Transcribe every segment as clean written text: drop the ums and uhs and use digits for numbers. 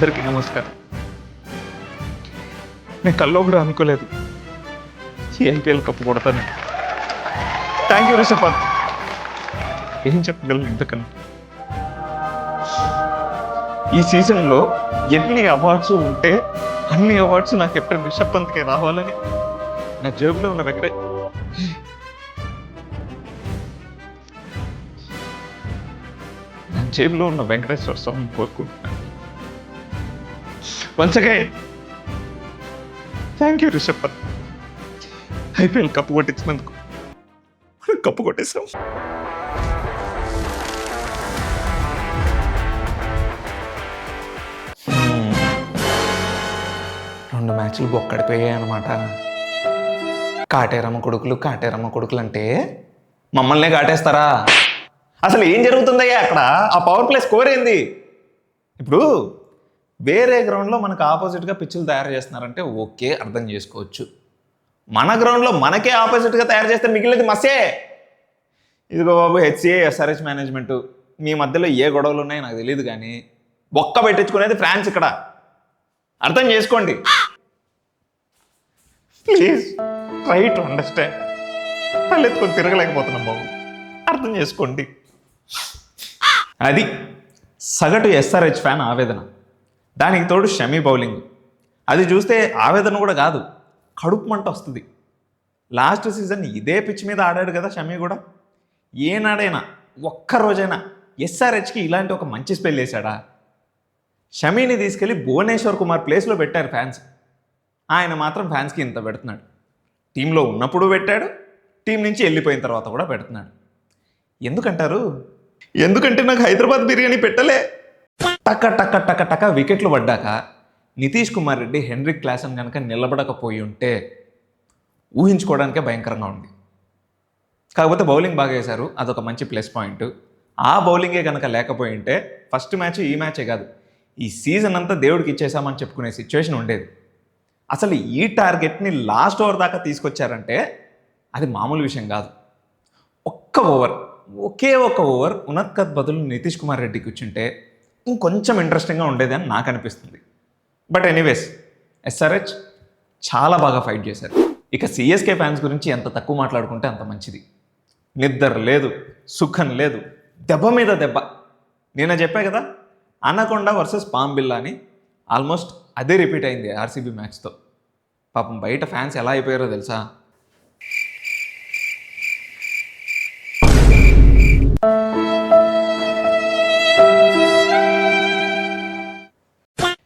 అందరికీ నమస్కారం. నేను కల్లో కూడా అనుకోలేదు ఈ ఐపీఎల్ కప్పు కొడతాను. Thank you Rishabh Pant. ఏం చెప్పగలను ఇంతకన్నా. ఈ సీజన్లో ఎన్ని అవార్డ్స్ ఉంటే అన్ని అవార్డ్స్ నా కెప్టెన్ రిషబ్ పంత్కే రావాలని నా జేబులో ఉన్న జేబులో ఉన్న వెంకటేశ్వర స్వామిని కోరుకుంటున్నాను. Once again thank you Rishabh Pant. IPL cup కొట్టించినందుకు. కప్పు కొట్టేసాం. రెండు మ్యాచ్లు బొక్కడిపోయాయి అనమాట. కాటేరమ్మ కొడుకులు అంటే మమ్మల్నే కాటేస్తారా? అసలు ఏం జరుగుతుందయ్యా అక్కడ? ఆ పవర్ ప్లే స్కోర్ ఏంది? ఇప్పుడు వేరే గ్రౌండ్లో మనకు ఆపోజిట్గా పిచ్చులు తయారు చేస్తున్నారంటే ఓకే, అర్థం చేసుకోవచ్చు. మన గ్రౌండ్లో మనకే ఆపోజిట్గా తయారు చేస్తే మిగిలినది మసే. ఇదిగో బాబు, హెచ్సిఏ ఎస్ఆర్హెచ్ మేనేజ్మెంటు మీ మధ్యలో ఏ గొడవలు ఉన్నాయో నాకు తెలియదు, కానీ బొక్క పెట్టించుకునేది ఫ్రాన్స్ ఇక్కడ. అర్థం చేసుకోండి ప్లీజ్. Try to understand. తలెత్తుకొని తిరగలేకపోతున్నాం బాబు, అర్థం చేసుకోండి. అది సగటు ఎస్ఆర్హెచ్ ఫ్యాన్ ఆవేదన. దానికి తోడు షమీ బౌలింగ్. అది చూస్తే ఆవేదన కూడా కాదు, కడుపు మంట వస్తుంది. లాస్ట్ సీజన్ ఇదే పిచ్ మీద ఆడాడు కదా షమీ కూడా. ఏనాడైనా ఒక్కరోజైనా ఎస్ఆర్హెచ్కి ఇలాంటి ఒక మంచి స్పెల్ వేశాడా? షమీని తీసుకెళ్ళి భువనేశ్వర్ కుమార్ ప్లేస్లో పెట్టారు ఫ్యాన్స్. ఆయన మాత్రం ఫ్యాన్స్కి ఇంత పెడుతున్నాడు. టీంలో ఉన్నప్పుడు పెట్టాడు, టీం నుంచి వెళ్ళిపోయిన తర్వాత కూడా పెడుతున్నాడు. ఎందుకంటారు? ఎందుకంటే నాకు హైదరాబాద్ బిర్యానీ పెట్టలే. టక్క టక్క టక్క టక్క వికెట్లు పడ్డాక నితీష్ కుమార్ రెడ్డి, హెన్రిక్ క్లాసన్ కనుక నిలబడకపోయి ఉంటే ఊహించుకోవడానికే భయంకరంగా ఉంది. కాకపోతే బౌలింగ్ బాగా వేశారు, అదొక మంచి ప్లస్ పాయింట్. ఆ బౌలింగే కనుక లేకపోయి ఉంటే ఫస్ట్ మ్యాచ్ ఈ మ్యాచే కాదు, ఈ సీజన్ అంతా దేవుడికి ఇచ్చేసామని చెప్పుకునే సిచ్యువేషన్ ఉండేది. అసలు ఈ టార్గెట్ని లాస్ట్ ఓవర్ దాకా తీసుకొచ్చారంటే అది మామూలు విషయం కాదు. ఒకే ఒక్క ఓవర్ ఉనత్కత్ బదులు నితీష్ కుమార్ రెడ్డికి వచ్చింటే ఇంకొంచెం ఇంట్రెస్టింగ్గా ఉండేది అని నాకు అనిపిస్తుంది. బట్ ఎనీవేస్, ఎస్ఆర్హెచ్ చాలా బాగా ఫైట్ చేశారు. ఇక సిఎస్కే ఫ్యాన్స్ గురించి ఎంత తక్కువ మాట్లాడుకుంటే అంత మంచిది. నిద్ర లేదు, సుఖం లేదు, దెబ్బ మీద దెబ్బ. నేను చెప్పా కదా, అనకొండ వర్సెస్ పాంబిల్లా అని. ఆల్మోస్ట్ అదే రిపీట్ అయింది ఆర్సీబీ మ్యాచ్తో. పాపం బయట ఫ్యాన్స్ ఎలా అయిపోయారో తెలుసా?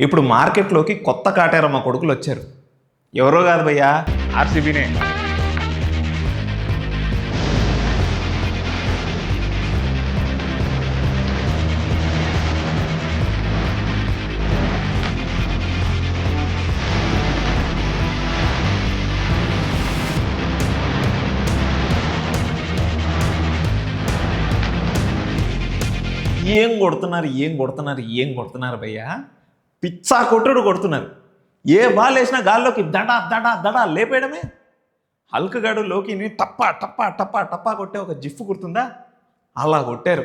ఇప్పుడు మార్కెట్లోకి కొత్త కాటేరమ్మ కొడుకులు వచ్చారు. ఎవరో కాదు భయ్యా, ఆర్సీబీనే. ఏం కొడుతున్నారు భయ్యా? పిచ్చా కొట్టుడు కొడుతున్నారు. ఏ బాల్ వేసినా గాల్లోకి దడా దడా దడా లేపేయడమే. హల్కగాడు లోకిని టప్పా టప్పా టప్పా టప్పా కొట్టే ఒక జిఫ్ఫు గుర్తుందా? అలా కొట్టారు.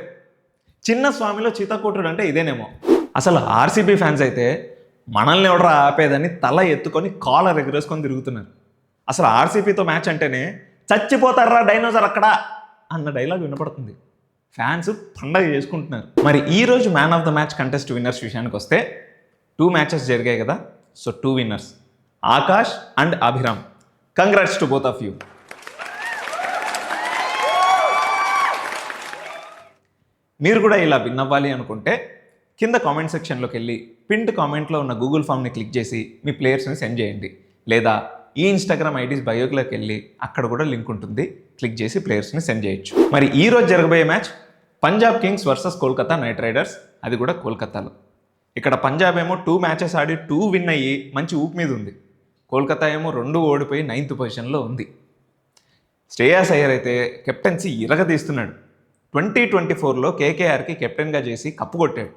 చిన్న స్వామిలో చీత కొట్టుడు అంటే ఇదేనేమో. అసలు ఆర్సీబీ ఫ్యాన్స్ అయితే మనల్ని ఎవడరా ఆపేదని తల ఎత్తుకొని కాలర్ ఎగరేసుకొని తిరుగుతున్నారు. అసలు ఆర్సీబీతో మ్యాచ్ అంటేనే చచ్చిపోతారా డైనోసార్ అక్కడ అన్న డైలాగ్ వినపడుతుంది. ఫ్యాన్స్ పండగ చేసుకుంటున్నారు. మరి ఈరోజు man of the match contest winners విషయానికి వస్తే 2 మ్యాచెస్ జరిగాయి కదా, so 2 winners, Akash and Abhiram. Congrats to both of you. మీరు కూడా ఇలా విన్ అవ్వాలి అనుకుంటే కింద కామెంట్ సెక్షన్లోకి వెళ్ళి పిన్డ్ కామెంట్లో ఉన్న గూగుల్ ఫామ్ని క్లిక్ చేసి మీ ప్లేయర్స్ని సెండ్ చేయండి. లేదా ఈ ఇన్స్టాగ్రామ్ ఐడీస్ బయోలోకి వెళ్ళి అక్కడ కూడా లింక్ ఉంటుంది, క్లిక్ చేసి ప్లేయర్స్ని సెండ్ చేయొచ్చు. మరి ఈరోజు జరగబోయే match Punjab Kings versus Kolkata night riders, అది కూడా కోల్కతాలో. ఇక్కడ పంజాబ్ ఏమో 2 మ్యాచెస్ ఆడి 2 విన్ అయ్యి మంచి ఊపు మీద ఉంది. కోల్కతా ఏమో 2 ఓడిపోయి 9th పొజిషన్లో ఉంది. శ్రేయాస్ అయ్యర్ అయితే కెప్టెన్సీ ఇరగదీస్తున్నాడు. 2024లో కేకేఆర్కి కెప్టెన్గా చేసి కప్పు కొట్టాడు.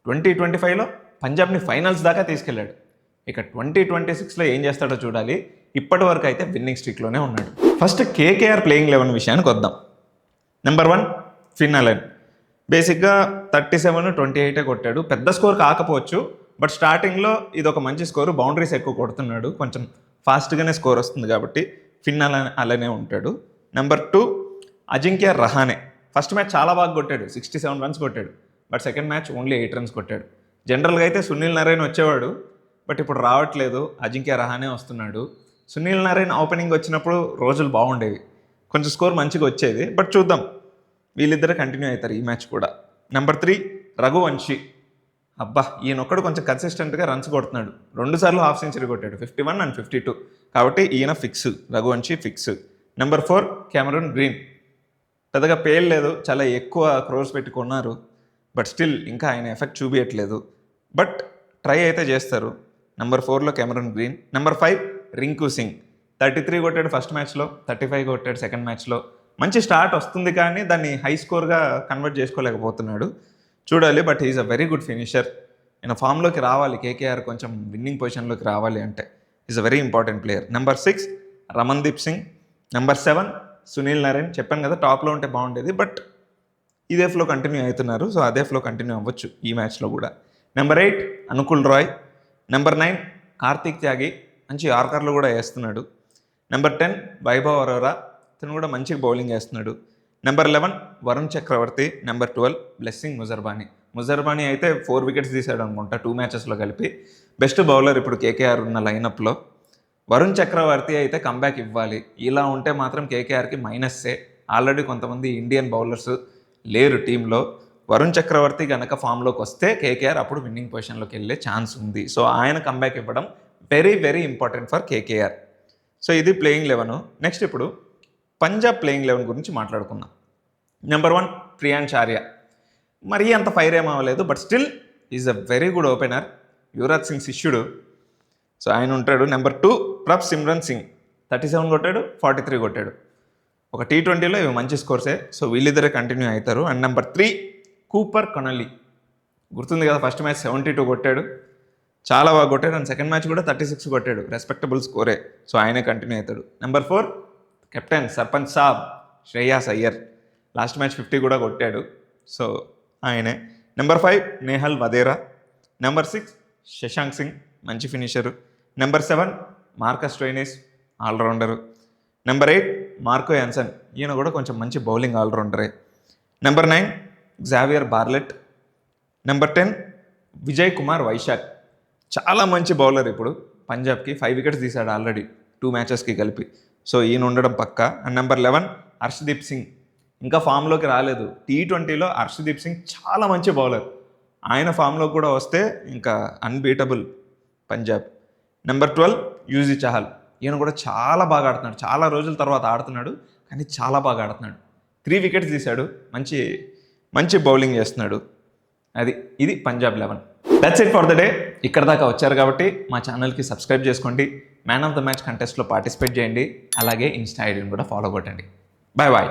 2025లో పంజాబ్ని ఫైనల్స్ దాకా తీసుకెళ్లాడు. ఇక 2026లో ఏం చేస్తాడో చూడాలి. ఇప్పటి వరకు అయితే విన్నింగ్ స్ట్రీక్లోనే ఉన్నాడు. ఫస్ట్ కేకేఆర్ ప్లేయింగ్ 11 విషయానికి వద్దాం. Number 1 Finn Allen. బేసిక్గా 37, 28 కొట్టాడు. పెద్ద స్కోర్ కాకపోవచ్చు, బట్ స్టార్టింగ్లో ఇది ఒక మంచి స్కోరు, బౌండరీస్ ఎక్కువ కొడుతున్నాడు, కొంచెం ఫాస్ట్గానే స్కోర్ వస్తుంది కాబట్టి ఫిన్ అలానే ఉంటాడు. Number 2 Ajinkya Rahane. First match చాలా బాగా కొట్టాడు, 67 రన్స్ కొట్టాడు. But second match only 8 runs కొట్టాడు. జనరల్గా అయితే సునీల్ నారాయణ వచ్చేవాడు, బట్ ఇప్పుడు రావట్లేదు, అజింక్య రహానే వస్తున్నాడు. సునీల్ నారాయణ ఓపెనింగ్ వచ్చినప్పుడు రోజులు బాగుండేవి, కొంచెం స్కోర్ మంచిగా వచ్చేది. బట్ చూద్దాం, వీళ్ళిద్దరే కంటిన్యూ అవుతారు ఈ మ్యాచ్ కూడా. నెంబర్ 3 రఘువంశీ. అబ్బా, ఈయనొక్కడు కొంచెం కన్సిస్టెంట్గా రన్స్ కొడుతున్నాడు, 2 సార్లు హాఫ్ సెంచరీ కొట్టాడు, 51 and 52. కాబట్టి ఈయన fix, Raghuvanshi fix. Number 4 Cameron Green. పెద్దగా పేర్లేదు, చాలా ఎక్కువ క్రోర్స్ పెట్టి కొన్నారు, బట్ స్టిల్ ఇంకా ఆయన ఎఫెక్ట్ చూపించట్లేదు. బట్ ట్రై అయితే చేస్తారు. నెంబర్ 4లో Cameron Green. Number 5 Rinku Singh. 33 కొట్టాడు ఫస్ట్ మ్యాచ్లో, 35 కొట్టాడు సెకండ్ మ్యాచ్లో. మంచి స్టార్ట్ వస్తుంది కానీ దాన్ని హై స్కోర్గా కన్వర్ట్ చేసుకోలేకపోతున్నాడు. చూడాలి, but is a very good finisher. ఈయన ఫామ్లోకి రావాలి, కేకేఆర్ కొంచెం విన్నింగ్ పొజిషన్లోకి రావాలి అంటే is a very important player. Number 6 Ramandeep Singh. Number 7 Sunil Narayan. చెప్పాను కదా టాప్లో ఉంటే బాగుండేది, బట్ ఇదే ఫ్లో కంటిన్యూ అవుతున్నారు, సో అదే ఫ్లో కంటిన్యూ అవ్వచ్చు ఈ మ్యాచ్లో కూడా. నెంబర్ 8 అనుకుల్ రాయ్. నెంబర్ 9 కార్తీక్ త్యాగి, మంచి యార్కర్లు కూడా వేస్తున్నాడు. నెంబర్ 10 వైభవ్ అరోరా, తను కూడా మంచిగా బౌలింగ్ వేస్తున్నాడు. నెంబర్ 11 వరుణ్ చక్రవర్తి. నెంబర్ 12 బ్లెస్సింగ్ ముజర్బానీ అయితే 4 వికెట్స్ తీసాడు అనుకుంటా 2 మ్యాచెస్లో కలిపి. బెస్ట్ బౌలర్ ఇప్పుడు కేకేఆర్ ఉన్న లైనప్లో. వరుణ్ చక్రవర్తి అయితే కంబ్యాక్ ఇవ్వాలి, ఇలా ఉంటే మాత్రం కేకేఆర్కి మైనస్సే. ఆల్రెడీ కొంతమంది ఇండియన్ బౌలర్స్ లేరు టీంలో. వరుణ్ చక్రవర్తి కనుక ఫామ్లోకి వస్తే కేకేఆర్ అప్పుడు విన్నింగ్ పొజిషన్లోకి వెళ్ళే ఛాన్స్ ఉంది. సో ఆయన కంబ్యాక్ ఇవ్వడం very very important for KKR. So ఇది ప్లేయింగ్ 11. నెక్స్ట్ ఇప్పుడు పంజాబ్ ప్లేయింగ్ 11 గురించి మాట్లాడుకుందాం. నెంబర్ 1 ప్రియాంష్ ఆర్య. మరీ అంత ఫైర్ ఏం అవ్వలేదు, but still is a very good opener, Yuvraj Singh శిష్యుడు, సో ఆయన ఉంటాడు. నెంబర్ 2 ప్రబ్ సిమ్రన్ సింగ్. 37 కొట్టాడు, 43 కొట్టాడు. ఒక T20లో ఇవి మంచి స్కోర్సే, సో వీళ్ళిద్దరే కంటిన్యూ అవుతారు. And number 3 Cooper Connolly. గుర్తుంది కదా, ఫస్ట్ మ్యాచ్ 72 కొట్టాడు, చాలా బాగా కొట్టాడు. అండ్ సెకండ్ మ్యాచ్ కూడా 36 కొట్టాడు, రెస్పెక్టబుల్ స్కోరే, సో ఆయనే కంటిన్యూ అవుతాడు. Number 4 captain Sarpanch Saab Shreyas Iyer. Last match 50 కూడా కొట్టాడు, సో ఆయనే. నెంబర్ 5 నేహల్ వదేరా. నెంబర్ 6 శశాంక్ సింగ్, మంచి finisher. Number 7 Marcus Stoinis, allrounder. Number 8 Marco Jansen, ఈయన కూడా కొంచెం మంచి బౌలింగ్ ఆల్రౌండరే. Number 9 Xavier Bartlett. Number 10 Vijay Kumar Vyshak, చాలా మంచి బౌలర్ ఇప్పుడు పంజాబ్కి. 5 వికెట్స్ తీశాడు ఆల్రెడీ 2 మ్యాచెస్కి కలిపి, సో ఈయన ఉండడం పక్క. అండ్ నెంబర్ 11 హర్షదీప్ సింగ్, ఇంకా ఫామ్లోకి రాలేదు. T20లో హర్షదీప్ సింగ్ చాలా మంచి బౌలర్, ఆయన ఫామ్లోకి కూడా వస్తే ఇంకా unbeatable Punjab. Number 12 UG Chahal, ఈయన కూడా చాలా బాగా ఆడుతున్నాడు, చాలా రోజుల తర్వాత ఆడుతున్నాడు కానీ చాలా బాగా ఆడుతున్నాడు. 3 వికెట్స్ తీశాడు, మంచి మంచి బౌలింగ్ చేస్తున్నాడు. ఇది Punjab 11. That's it for the day. ఇక్కడ దాకా వచ్చారు కాబట్టి మా ఛానల్కి సబ్స్క్రైబ్ చేసుకోండి, మ్యాన్ ఆఫ్ ద మ్యాచ్ కంటెస్ట్లో పార్టిసిపేట్ చేయండి, అలాగే ఇన్స్టా ఐడిని కూడా ఫాలో కొట్టండి. Bye bye.